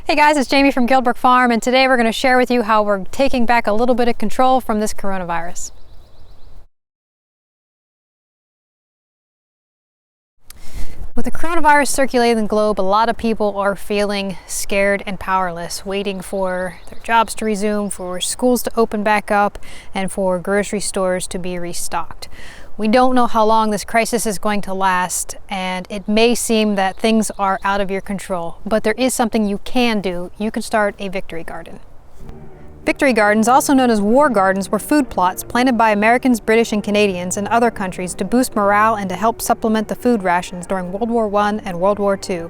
Hey guys, it's Jamie from Guildbrook Farm, and today we're going to share with you how we're taking back a little bit of control from this coronavirus. With the coronavirus circulating the globe, a lot of people are feeling scared and powerless, waiting for their jobs to resume, for schools to open back up, and for grocery stores to be restocked. We don't know how long this crisis is going to last, and it may seem that things are out of your control, but there is something you can do. You can start a victory garden. Victory gardens, also known as war gardens, were food plots planted by Americans, British, and Canadians and other countries to boost morale and to help supplement the food rations during World War I and World War II.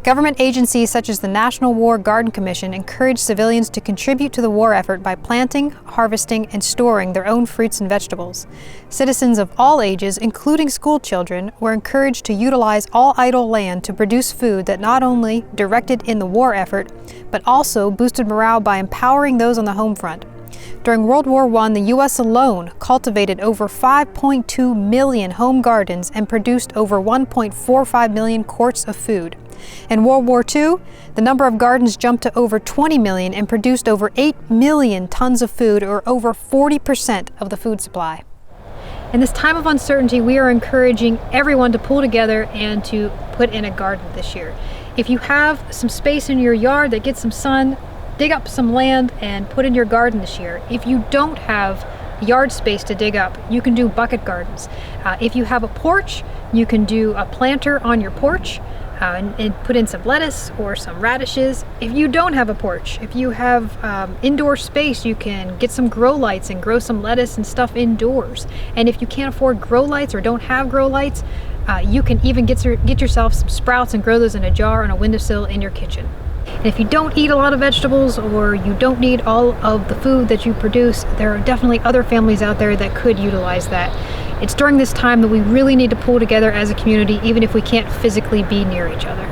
Government agencies such as the National War Garden Commission encouraged civilians to contribute to the war effort by planting, harvesting, and storing their own fruits and vegetables. Citizens of all ages, including school children, were encouraged to utilize all idle land to produce food that not only directed in the war effort, but also boosted morale by empowering those on the home front. During World War I, the U.S. alone cultivated over 5.2 million home gardens and produced over 1.45 million quarts of food. In World War II, the number of gardens jumped to over 20 million and produced over 8 million tons of food, or over 40% of the food supply. In this time of uncertainty, we are encouraging everyone to pull together and to put in a garden this year. If you have some space in your yard that gets some sun, dig up some land and put in your garden this year. If you don't have yard space to dig up, you can do bucket gardens. If you have a porch, you can do a planter on your porch and put in some lettuce or some radishes. If you don't have a porch, if you have indoor space, you can get some grow lights and grow some lettuce and stuff indoors. And if you can't afford grow lights or don't have grow lights, you can even get yourself some sprouts and grow those in a jar on a windowsill in your kitchen. And if you don't eat a lot of vegetables, or you don't need all of the food that you produce, there are definitely other families out there that could utilize that. It's during this time that we really need to pull together as a community, even if we can't physically be near each other.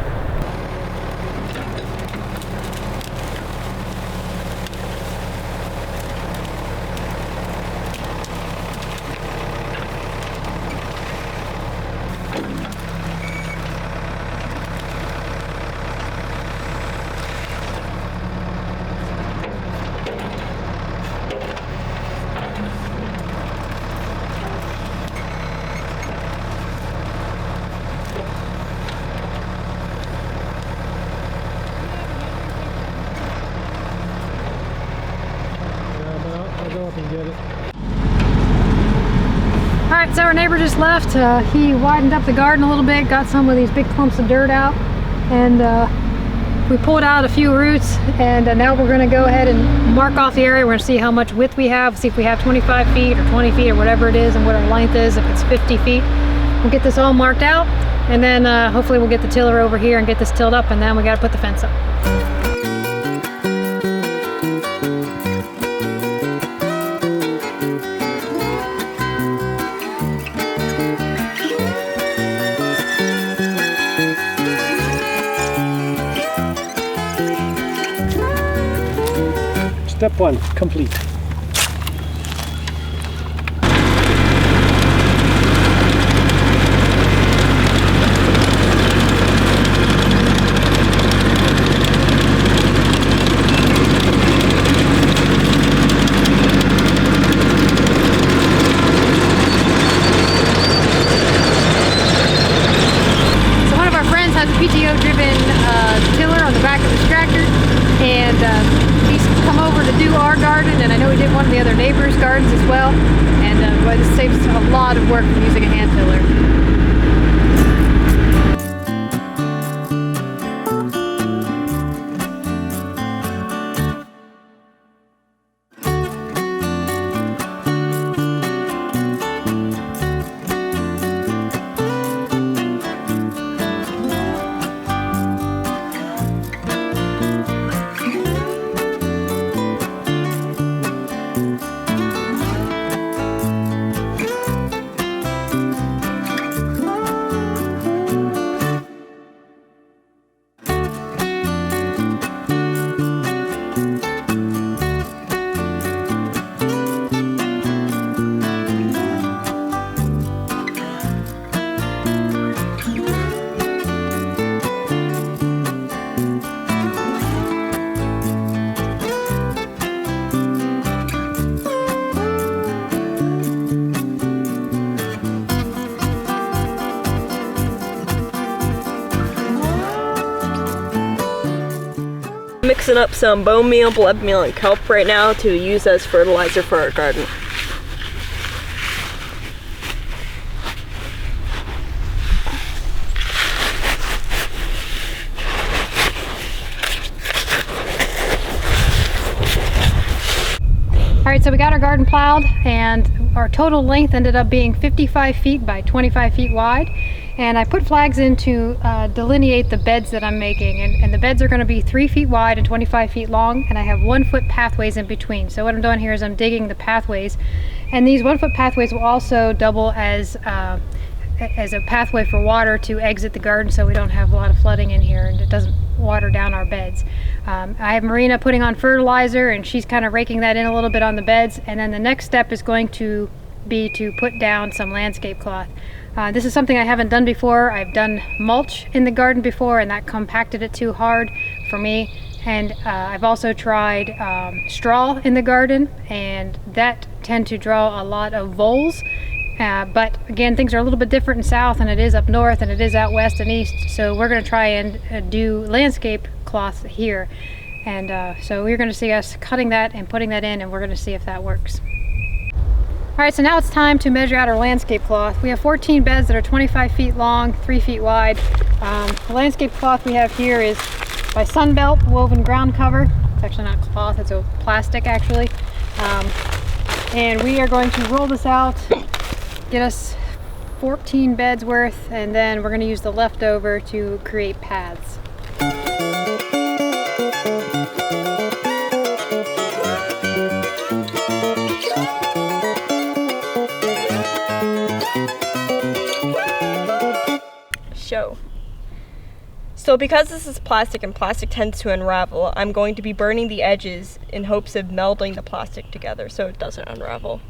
Alright, so our neighbor just left. He widened up the garden a little bit, got some of these big clumps of dirt out, and we pulled out a few roots, and now we're going to go ahead and mark off the area. We're going to see how much width we have, see if we have 25 feet or 20 feet or whatever it is, and what our length is, if it's 50 feet. We'll get this all marked out, and then hopefully we'll get the tiller over here and get this tilled up, and then we got to put the fence up. Step 1, complete. So one of our friends has a PTO-driven tiller on the back of his tractor, and he's come over to do our garden, and I know he did one of the other neighbors' gardens as well, and boy, this saves a lot of work from using a hand tiller. mixing up some bone meal, blood meal, and kelp right now to use as fertilizer for our garden. All right, so we got our garden plowed, and our total length ended up being 55 feet by 25 feet wide. And I put flags in to delineate the beds that I'm making. And the beds are gonna be 3 feet wide and 25 feet long, and I have 1 foot pathways in between. So what I'm doing here is I'm digging the pathways. And these 1 foot pathways will also double as a pathway for water to exit the garden, so we don't have a lot of flooding in here and it doesn't water down our beds. I have Marina putting on fertilizer, and she's kind of raking that in a little bit on the beds, and then the next step is going to be to put down some landscape cloth. This is something I haven't done before. I've done mulch in the garden before, and that compacted it too hard for me. And I've also tried straw in the garden, and that tend to draw a lot of voles. But again, things are a little bit different in south than it is up north, and it is out west and east. So we're going to try and do landscape cloth here. And so we're going to see us cutting that and putting that in, and we're going to see if that works. All right, so now it's time to measure out our landscape cloth. We have 14 beds that are 25 feet long, 3 feet wide. The landscape cloth we have here is by Sunbelt woven ground cover. It's actually not cloth, it's a plastic actually. And we are going to roll this out, get us 14 beds worth, and then we're going to use the leftover to create paths. So because this is plastic and plastic tends to unravel, I'm going to be burning the edges in hopes of melding the plastic together so it doesn't unravel.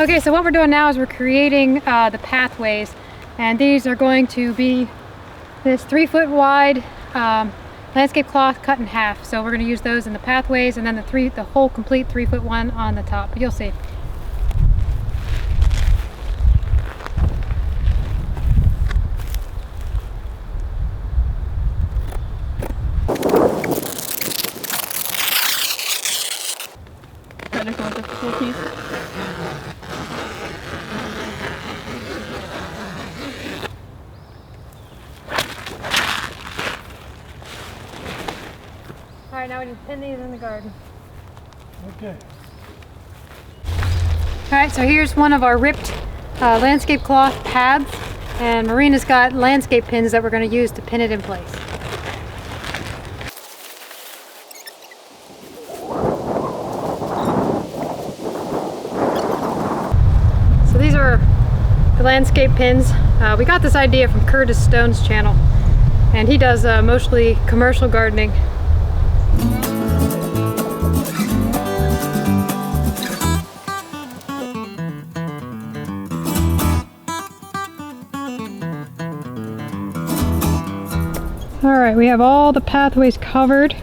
Okay, so what we're doing now is we're creating the pathways, and these are going to be this 3 foot wide landscape cloth cut in half. So we're going to use those in the pathways, and then the whole complete 3 foot one on the top. You'll see. Technical difficulties. All right, now we need to pin these in the garden. Okay. All right, so here's one of our ripped landscape cloth pads, and Marina's got landscape pins that we're going to use to pin it in place. So these are the landscape pins. We got this idea from Curtis Stone's channel, and he does mostly commercial gardening. All right, we have all the pathways covered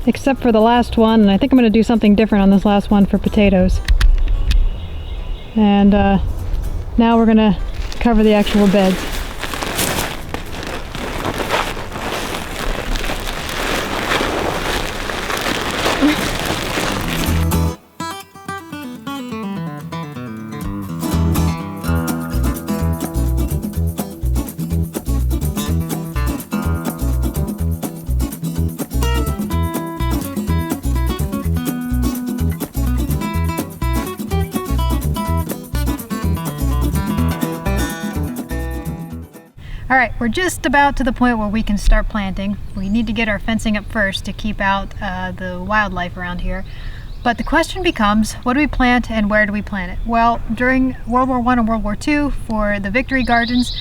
except for the last one, and I think I'm going to do something different on this last one for potatoes. And now we're going to cover the actual beds. All right, we're just about to the point where we can start planting. We need to get our fencing up first to keep out the wildlife around here. But the question becomes, what do we plant and where do we plant it? Well, during World War I and World War II, for the Victory Gardens,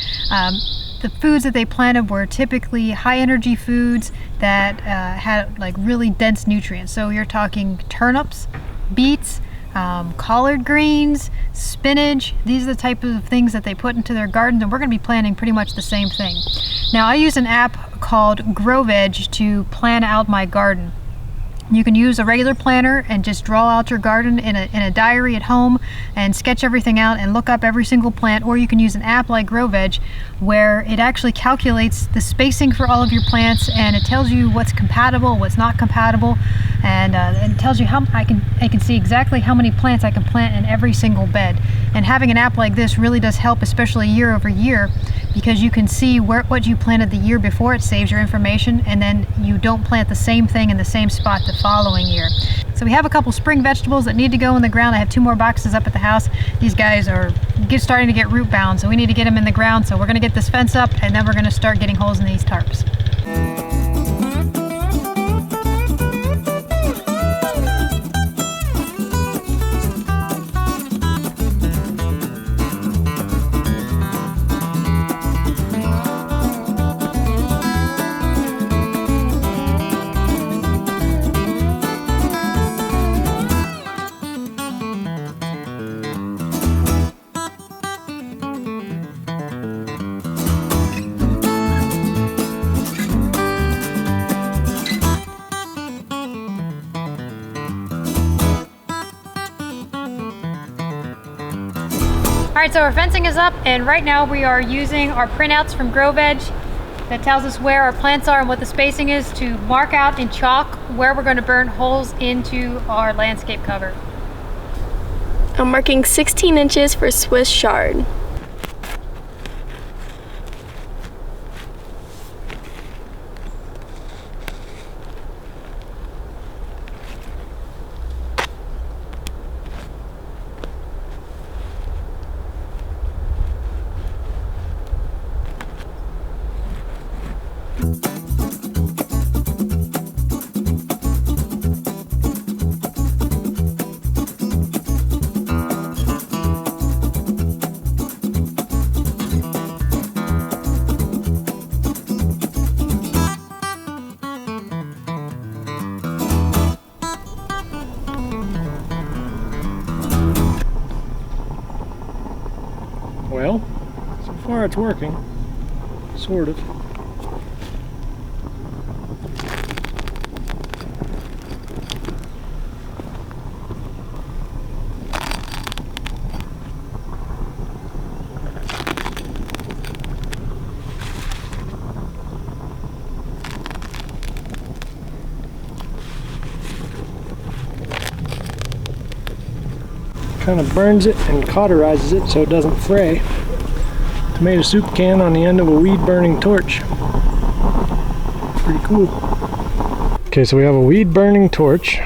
the foods that they planted were typically high energy foods that had like really dense nutrients. So you're talking turnips, beets, collard greens, spinach. These are the type of things that they put into their gardens, and we're going to be planting pretty much the same thing. Now, I use an app called GrowVeg to plan out my garden. You can use a regular planner and just draw out your garden in a diary at home and sketch everything out and look up every single plant, or you can use an app like GrowVeg where it actually calculates the spacing for all of your plants, and it tells you what's compatible, what's not compatible, and it tells you how I can see exactly how many plants I can plant in every single bed. And having an app like this really does help, especially year over year, because you can see what you planted the year before. It saves your information, and then you don't plant the same thing in the same spot the following year. So we have a couple spring vegetables that need to go in the ground. I have 2 more boxes up at the house. These guys are starting to get root bound, so we need to get them in the ground. So we're going to get this fence up, and then we're going to start getting holes in these tarps. Alright, so our fencing is up, and right now we are using our printouts from GrowVeg that tells us where our plants are and what the spacing is to mark out in chalk where we're going to burn holes into our landscape cover. I'm marking 16 inches for Swiss chard. Well, so far it's working, sort of. Kind of burns it and cauterizes it so it doesn't fray. Tomato soup can on the end of a weed burning torch. Pretty cool. Okay, so we have a weed burning torch,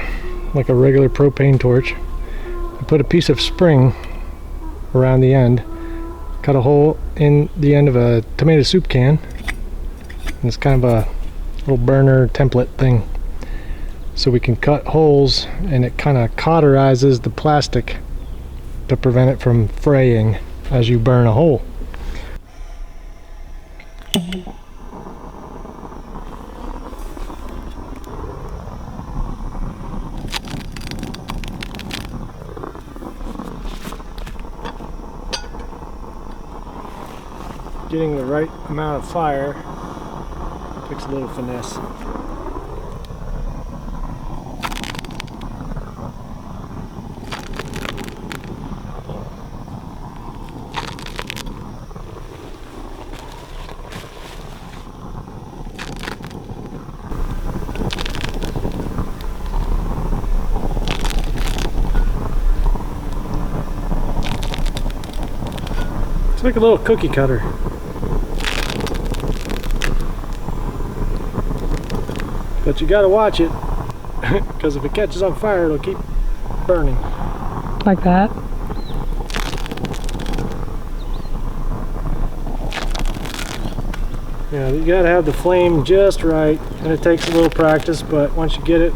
like a regular propane torch. I put a piece of spring around the end, cut a hole in the end of a tomato soup can, and it's kind of a little burner template thing. So we can cut holes, and it kind of cauterizes the plastic to prevent it from fraying as you burn a hole. Getting the right amount of fire takes a little finesse. It's like a little cookie cutter. But you gotta watch it, because if it catches on fire, it'll keep burning. Like that? Yeah, you gotta have the flame just right, and it takes a little practice, but once you get it,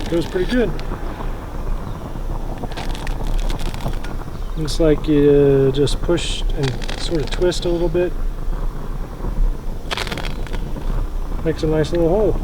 it goes pretty good. Looks like you just push and sort of twist a little bit. Makes a nice little hole.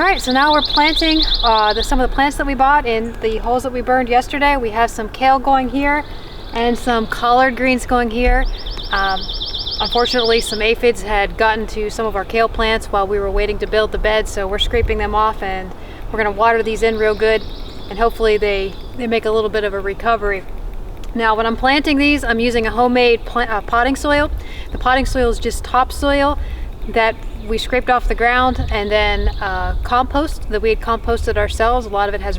All right, so now we're planting some of the plants that we bought in the holes that we burned yesterday. We have some kale going here and some collard greens going here. Unfortunately, some aphids had gotten to some of our kale plants while we were waiting to build the bed, so we're scraping them off and we're gonna water these in real good, and hopefully they make a little bit of a recovery. Now, when I'm planting these, I'm using a homemade potting soil. The potting soil is just topsoil that we scraped off the ground, and then compost that we had composted ourselves. A lot of it has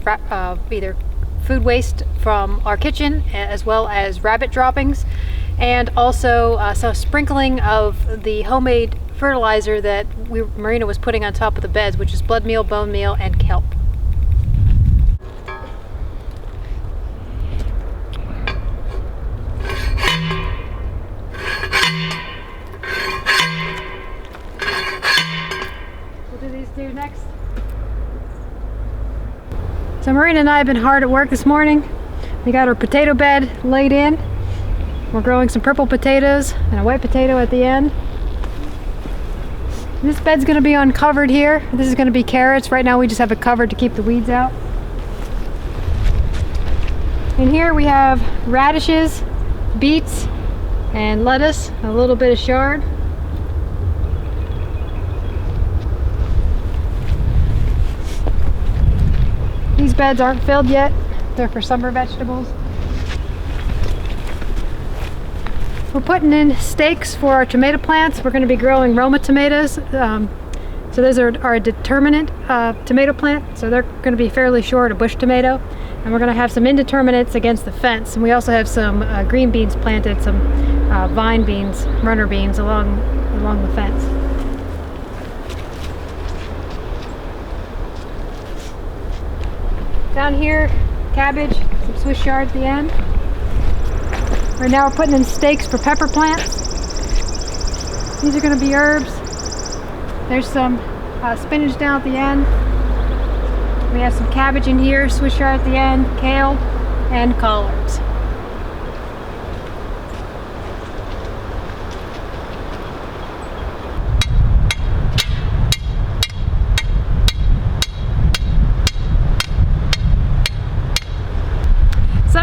either food waste from our kitchen as well as rabbit droppings, and also some sprinkling of the homemade fertilizer that Marina was putting on top of the beds, which is blood meal, bone meal, and kelp. Do next. So Marina and I have been hard at work this morning. We got our potato bed laid in. We're growing some purple potatoes and a white potato at the end. This bed's going to be uncovered here. This is going to be carrots. Right now we just have it covered to keep the weeds out. And here we have radishes, beets, and lettuce, a little bit of chard. These beds aren't filled yet. They're for summer vegetables. We're putting in stakes for our tomato plants. We're going to be growing Roma tomatoes. So those are a determinate tomato plant. So they're going to be fairly short, a bush tomato. And we're going to have some indeterminates against the fence. And we also have some green beans planted, some vine beans, runner beans along the fence. Down here, cabbage, some Swiss chard at the end. Right now we're putting in stakes for pepper plants. These are going to be herbs. There's some spinach down at the end. We have some cabbage in here, Swiss chard at the end, kale, and collards.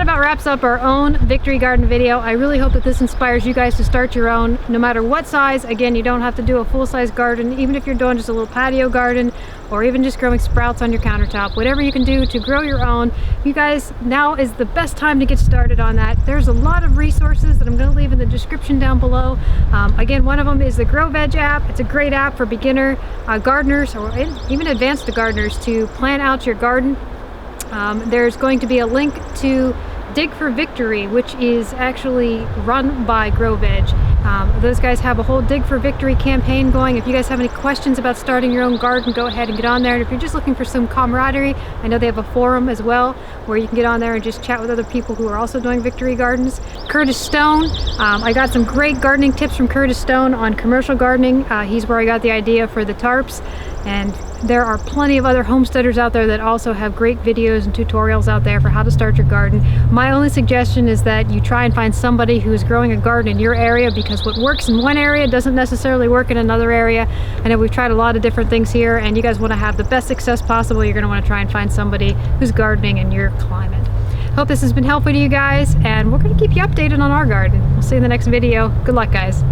About wraps up our own victory garden video. I really hope that this inspires you guys to start your own, no matter what size. Again, you don't have to do a full-size garden, even if you're doing just a little patio garden or even just growing sprouts on your countertop. Whatever you can do to grow your own, you guys, now is the best time to get started on that. There's a lot of resources that I'm going to leave in the description down below. Again, one of them is the GrowVeg app. It's a great app for beginner gardeners or even advanced gardeners to plan out your garden. There's going to be a link to Dig for Victory, which is actually run by GrowVeg. Those guys have a whole Dig for Victory campaign going. If you guys have any questions about starting your own garden, go ahead and get on there. And if you're just looking for some camaraderie, I know they have a forum as well where you can get on there and just chat with other people who are also doing victory gardens. Curtis Stone, I got some great gardening tips from Curtis Stone on commercial gardening. He's where I got the idea for the tarps. And there are plenty of other homesteaders out there that also have great videos and tutorials out there for how to start your garden. My only suggestion is that you try and find somebody who is growing a garden in your area, because what works in one area doesn't necessarily work in another area. I know we've tried a lot of different things here, and you guys want to have the best success possible. You're going to want to try and find somebody who's gardening in your climate. Hope this has been helpful to you guys, and we're going to keep you updated on our garden. We'll see you in the next video. Good luck, guys.